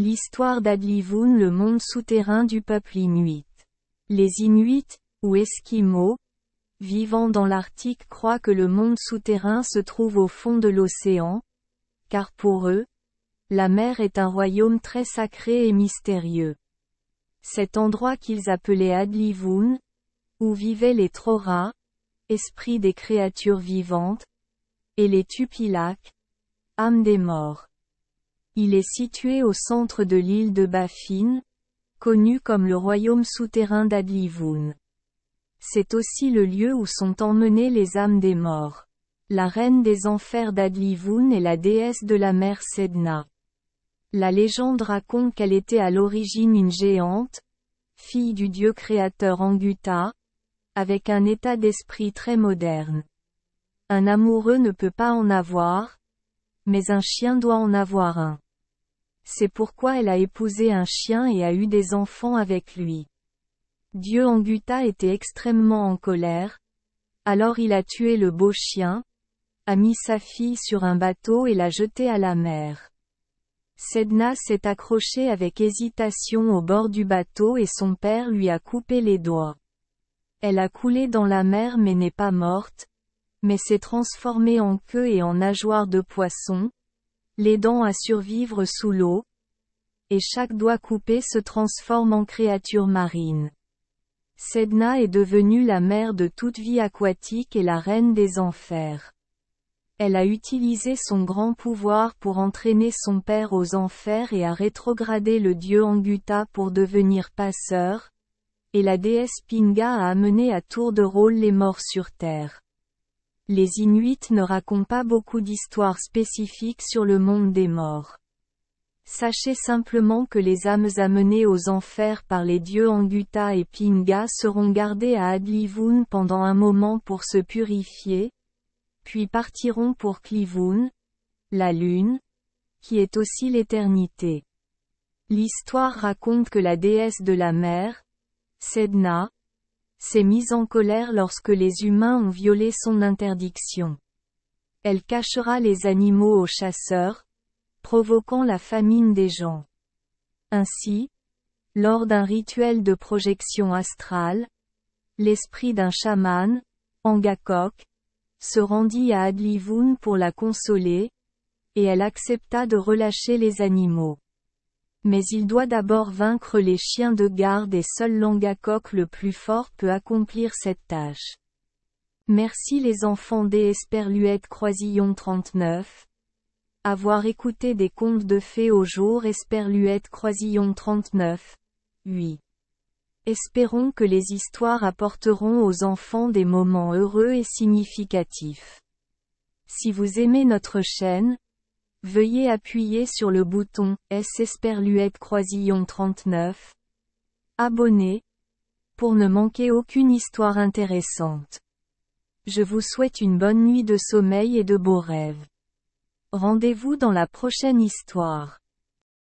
L'histoire d'Adlivun, le monde souterrain du peuple inuit. Les Inuits, ou Esquimaux, vivant dans l'Arctique croient que le monde souterrain se trouve au fond de l'océan, car pour eux, la mer est un royaume très sacré et mystérieux. Cet endroit qu'ils appelaient Adlivun, où vivaient les Troras, esprits des créatures vivantes, et les Tupilak, âmes des morts. Il est situé au centre de l'île de Baffin, connu comme le royaume souterrain d'Adlivun. C'est aussi le lieu où sont emmenées les âmes des morts. La reine des enfers d'Adlivun est la déesse de la mer Sedna. La légende raconte qu'elle était à l'origine une géante, fille du dieu créateur Anguta, avec un état d'esprit très moderne. Un amoureux ne peut pas en avoir, mais un chien doit en avoir un. C'est pourquoi elle a épousé un chien et a eu des enfants avec lui. Dieu Anguta était extrêmement en colère, alors il a tué le beau chien, a mis sa fille sur un bateau et l'a jetée à la mer. Sedna s'est accrochée avec hésitation au bord du bateau et son père lui a coupé les doigts. Elle a coulé dans la mer mais n'est pas morte, mais s'est transformée en queue et en nageoire de poisson, l'aidant à survivre sous l'eau, et chaque doigt coupé se transforme en créature marine. Sedna est devenue la mère de toute vie aquatique et la reine des enfers. Elle a utilisé son grand pouvoir pour entraîner son père aux enfers et a rétrogradé le dieu Anguta pour devenir passeur, et la déesse Pinga a amené à tour de rôle les morts sur terre. Les Inuits ne racontent pas beaucoup d'histoires spécifiques sur le monde des morts. Sachez simplement que les âmes amenées aux enfers par les dieux Anguta et Pinga seront gardées à Adlivun pendant un moment pour se purifier, puis partiront pour Clivun, la lune, qui est aussi l'éternité. L'histoire raconte que la déesse de la mer, Sedna, s'est mise en colère lorsque les humains ont violé son interdiction. Elle cachera les animaux aux chasseurs, provoquant la famine des gens. Ainsi, lors d'un rituel de projection astrale, l'esprit d'un chaman, Angakok, se rendit à Adlivun pour la consoler, et elle accepta de relâcher les animaux. Mais il doit d'abord vaincre les chiens de garde et seul l'Angakok le plus fort peut accomplir cette tâche. Merci les enfants des Esperluette Croisillon 39. Avoir écouté des contes de fées au jour Esperluette Croisillon 39. 8. Espérons que les histoires apporteront aux enfants des moments heureux et significatifs. Si vous aimez notre chaîne, veuillez appuyer sur le bouton S Esperluette Croisillon 39. Abonner, pour ne manquer aucune histoire intéressante. Je vous souhaite une bonne nuit de sommeil et de beaux rêves. Rendez-vous dans la prochaine histoire.